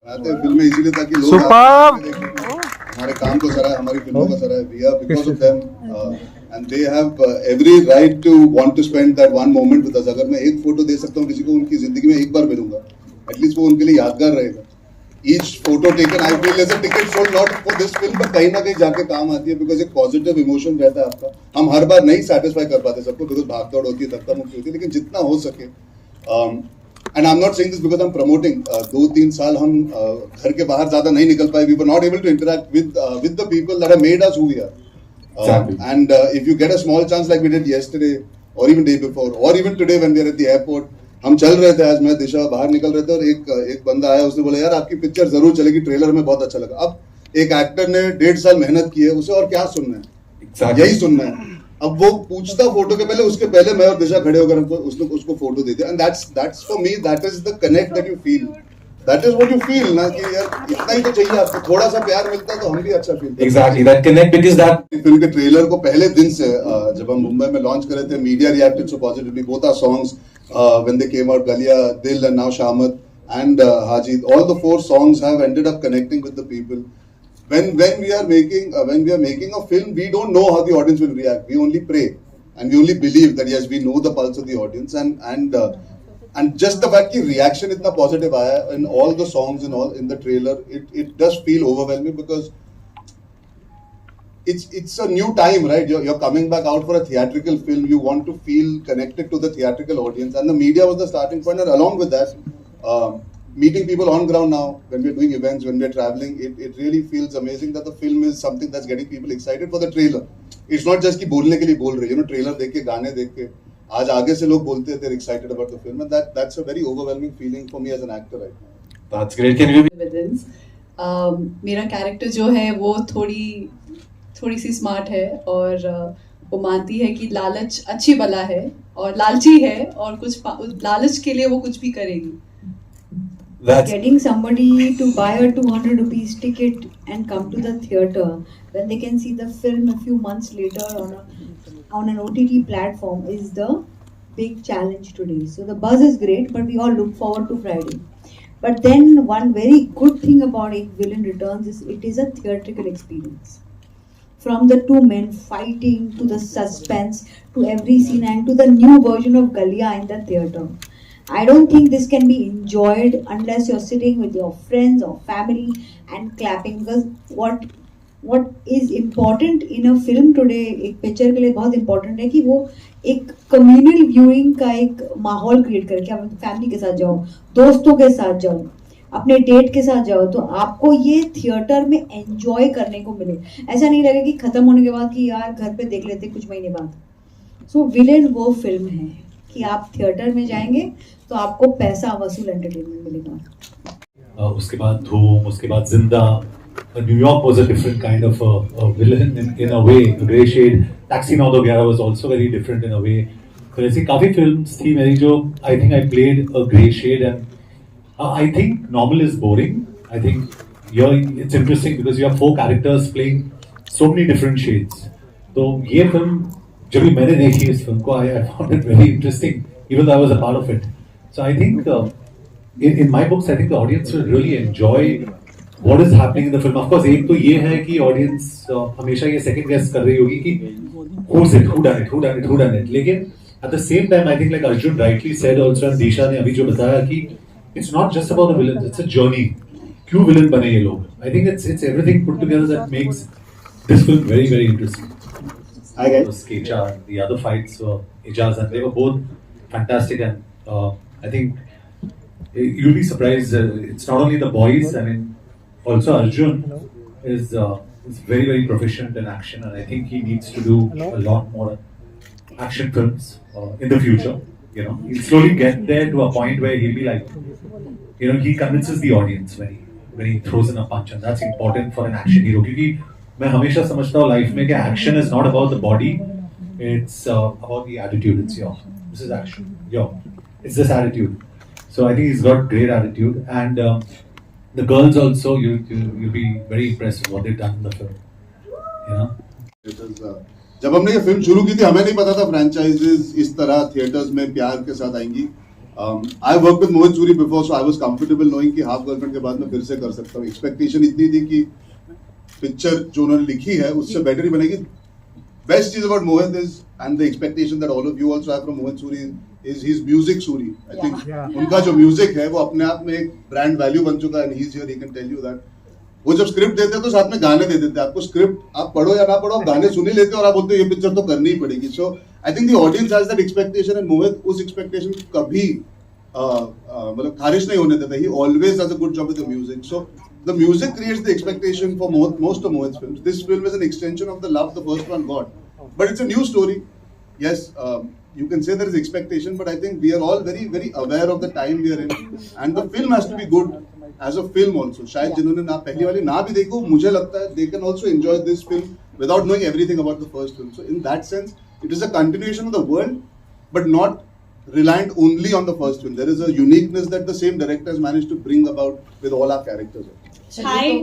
आते हैं फिल्में इसीलिए ताकि लोग हमारे काम को सराहे, हमारी फिल्मों को सराहे. We are because of them, and they have every right to want to spend that one moment with us. अगर मैं एक फोटो दे सकता हूँ किसी को, उनकी जिंदगी में एक बार मिलूंगा, एटलीस्ट वो उनके लिए यादगार रहेगा. Each photo taken, I feel as a ticket sold not for this film, but कहीं ना कहीं जाके काम आती है, because एक पॉजिटिव इमोशन रहता है आपका. हम हर बार नहीं सेटिस्फाई कर पाते सबको, because भागदौड़ होती है, धक्का मुक्की होती है, लेकिन जितना हो सके. And I'm not saying this because I'm promoting. 2-3 साल हम घर के बाहर ज्यादा नहीं निकल पाए. We were not able to interact with the people that have made us who we are. Exactly. And if you get a small chance like we did yesterday, or even day before, or even today when we are at the airport, हम चल रहे थे, आज मैं दिशा बाहर निकल रहे थे और एक बंदा आया, उसने बोला यार आपकी पिक्चर जरूर चलेगी, ट्रेलर में बहुत अच्छा लगा. अब एक एक्टर ने 1.5 साल मेहनत की है, उसे और क्या सुनना है? exactly. यही सुनना है. अब वो पूछता फोटो के पहले, उसके पहले मैं और दिशा खड़े होकर हमको उसको फोटो देते. And that's for me, that is the connect that you feel. That is what you feel ना, कि यार इतना ही तो चाहिए आपको, थोड़ा सा प्यार मिलता है तो हम भी अच्छा feel. Exactly that connect, because that film के ट्रेलर को पहले दिन से जब हम मुंबई में लॉन्च कर रहे थे, media reacted so positively. Both our songs when they came out, Galiya, Dil and now Shamat and Haji, all the 4 songs have ended up connecting with the people. When we are making a film, we don't know how the audience will react. We only pray and we only believe that yes, we know the pulse of the audience, and just the fact that reaction itna positive aaya in all the songs and all in the trailer, it does feel overwhelming, because it's a new time, right? You're coming back out for a theatrical film. You want to feel connected to the theatrical audience, and the media was the starting point. And along with that, meeting people on ground now, when we're doing events, when we're traveling, it really feels amazing that the film is something that's getting people excited for the trailer. It's not just कि बोलने के लिए बोल रहे, trailer देख के, गाने देख के, आज आगे से लोग बोलते हैं, they're excited about the film, and that's a very overwhelming feeling for me as an actor right now. That's great. Can you मेरा कैरेक्टर जो है वो थोड़ी सी स्मार्ट है, और वो मानती है कि लालच अच्छी बला है और लालची है, और कुछ लालच के लिए वो कुछ भी करेगी. Getting somebody to buy a 200 rupees ticket and come to the theater when they can see the film a few months later on an OTT platform is the big challenge today. So the buzz is great, but we all look forward to Friday. But then one very good thing about Ek Villain Returns is it is a theatrical experience. From the 2 men fighting to the suspense to every scene and to the new version of Galiya in the theater. I don't think this can be enjoyed unless you're sitting with your friends or family and clapping, because what is important in a film today, एक picture के लिए बहुत important है कि वो एक communal viewing का एक माहौल create करे, कि आप फैमिली के साथ जाओ, दोस्तों के साथ जाओ, अपने डेट के साथ जाओ, तो आपको ये थिएटर में एंजॉय करने को मिले. ऐसा नहीं लगे कि खत्म होने के बाद कि यार घर पे देख लेते कुछ महीने बाद. सो विलेन वो फिल्म है कि आप थिएटर में जाएंगे तो आपको पैसा वसूल एंटरटेनमेंट मिलेगा. उसके बाद धूम, उसके बाद जिंदा. New York was a different kind of a villain in a way, a grey shade. Taxi 911 was also very different in a way. तो ऐसी काफी फिल्म्स थी मेरी जो I think I played a grey shade, and I think normal is boring. I think here it's interesting because you have 4 characters playing so many different shades. तो ये film जब भी मैंने देखी इस फिल्म को, I found it very interesting, even though I was a part of it. So I think in my books, I think the audience will really enjoy what is happening in the film. Of course, एक तो ये है कि audience हमेशा ये second guess कर रही होगी कि who's it, who done it. लेकिन at the same time, I think like Arjun rightly said also, and Disha ने अभी जो बताया कि it's not just about the villains, it's a journey. क्यों villain बने ये लोग? I think it's everything put together that makes this film very, very interesting. Hi guys. Kecha, the other fights were Ijaz, and they were both fantastic, and I think you'll be surprised. It's not only the boys. I mean, also Arjun is very, very proficient in action, and I think he needs to do a lot more action films in the future. He'll slowly get there to a point where he'll be like, he convinces the audience when he throws in a punch, and that's important for an action hero. क्योंकि मैं हमेशा समझता हूँ life में कि action is not about the body, it's about the attitude. It's this is action. It's this attitude. So I think he's got great attitude, and the girls also, you'll be very impressed with what they've done in the film. जब हमने ये film शुरू की थी, हमें नहीं पता था फ्रेंचाइजेस इस तरह थिएटर्स में प्यार के साथ आएंगी. I worked with Mohit Suri before, so I was comfortable knowing कि हाफ गर्लफ्रेंड के बाद मैं फिर से कर सकता हूँ. Expectation इतनी थी कि पिक्चर जो उन्होंने लिखी है उससे बेटर ही बनेगी. Best thing about Mohit is, and the expectation that all of you also have from Mohit Suri is his music Suri. I think उनका जो म्यूजिक है वो अपने आप में एक ब्रांड वैल्यू बन चुका है. And he's here, he can tell you that. वो जब स्क्रिप्ट देते हैं तो साथ में गाने दे देते हैं. आपको स्क्रिप्ट आप पढ़ो या ना पढ़ो, आप गाने सुन ही लेते हो और आप बोलते हो ये पिक्चर तो करनी ही पड़ेगी. So I think the audience has that expectation and Mohit उस एक्सपेक्टेशन कभी मतलब खारिज नहीं होने देता. He always does a good job with the music. So the music creates the expectation for most of Mohit's films. This film is an extension of the love the first one got, but it's a new story. Yes, you can say there is expectation, but I think we are all very, very aware of the time we are in, and the film has to be good as a film also. शायद जिन्होंने ना पहली वाली ना भी देखो, मुझे लगता है they can also enjoy this film without knowing everything about the first film. So in that sense, it is a continuation of the world, but not reliant only on the first film. There is a uniqueness that the same director has managed to bring about with all our characters. हाय,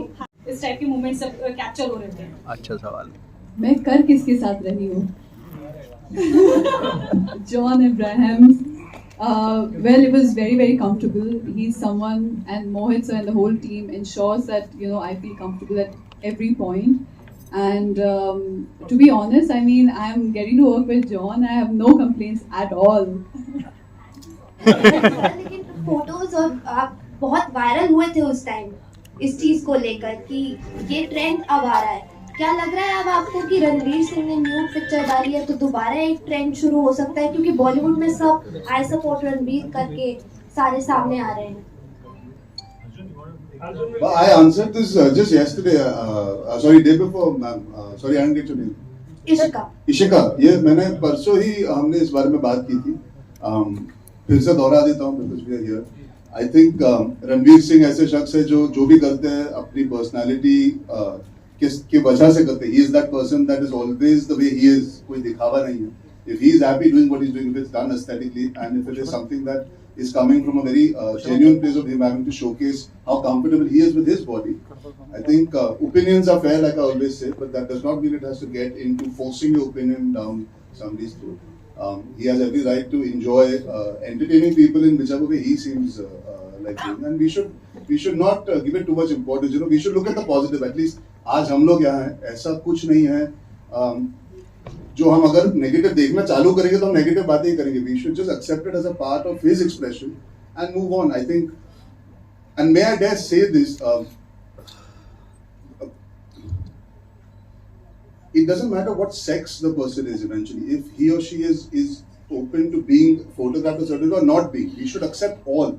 इस type के moments सब capture हो रहे थे. अच्छा सवाल. मैं कर किसके साथ रही हूँ? John Abraham. Well, it was very, very comfortable. He's someone, and Mohit sir and the whole team ensures that I feel comfortable at every point. And to be honest, I mean, I'm getting to work with John. I have no complaints at all. लेकिन photos और आप बहुत viral हुए थे उस time इस चीज को लेकर कि ये ट्रेंड अब आ रहा है. क्या लग रहा है अब आपको कि रणवीर सिंह ने न्यू पिक्चर डाली है तो दोबारा एक ट्रेंड शुरू हो सकता है, क्योंकि बॉलीवुड में सब आई सपोर्ट रणवीर करके सारे सामने आ रहे हैं. Well, I answered this just yesterday. Sorry, day before, ma'am. Sorry, I didn't get your name. Ishika. ये मैंने परसों ही हमने इस बारे में बात की थी. फिर से दोहरा देता हूँ because we are here. I think Ranveer Singh ऐसे शख्स है जो भी करते हैं अपनी पर्सनालिटी की वजह से करते हैं. He is that person that is always the way he is. कोई दिखावा नहीं है. If he is happy doing what he is doing, if it's done aesthetically, and if it is something that is coming from a very genuine place of him having to showcase how comfortable he is with his body, I think opinions are fair, like I always say, but that does not mean it has to get into forcing your opinion down somebody's throat. He has every right to enjoy entertaining people in whichever way he seems like doing, and we should not give it too much importance. We should look at the positive. At least आज हम लोग यहाँ हैं, ऐसा कुछ नहीं है जो हम अगर नेगेटिव देखना चालू करेंगे तो हम नेगेटिव बातें ही करेंगे. We should just accept it as a part of his expression and move on. I think, and may I dare say this, it doesn't matter what sex the person is eventually. If he or she is open to being photographed a certain way or not being, we should accept all.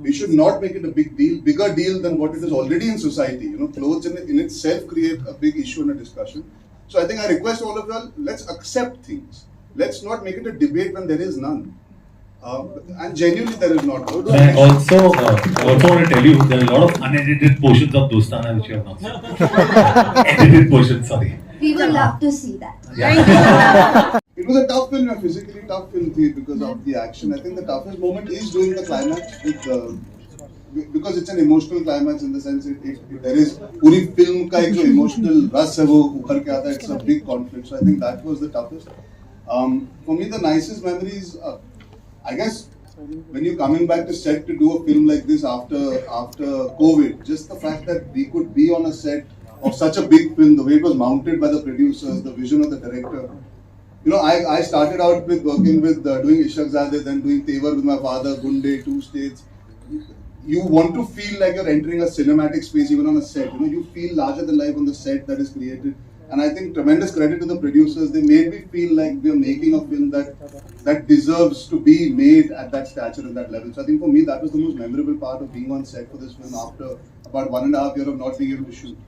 We should not make it a bigger deal than what it is already in society. Clothes in itself create a big issue and a discussion. So I think I request all of you all, let's accept things. Let's not make it a debate when there is none. And genuinely there is not. I also want to tell you there are a lot of unedited portions of Dostana which you have not seen. Edited portions, sorry. We would love to see that. Yeah. It was a tough film, a physically tough film because of the action. I think the toughest moment is during the climax because it's an emotional climax in the sense there is पूरी film का एक जो emotional रस है वो उभर के आता है. It's a big conflict. So I think that was the toughest. For me, the nicest memories, I guess, when you're coming back to set to do a film like this after COVID, just the fact that we could be on a set of such a big film, the way it was mounted by the producers, the vision of the director. I started out with working with doing Ishaq Zadeh, then doing Tevar with my father, Gunde, 2 states. You want to feel like you're entering a cinematic space even on a set. You feel larger than life on the set that is created. And I think tremendous credit to the producers. They made me feel like we are making a film that deserves to be made at that stature and that level. So I think for me that was the most memorable part of being on set for this film after about 1.5 years of not being able to shoot.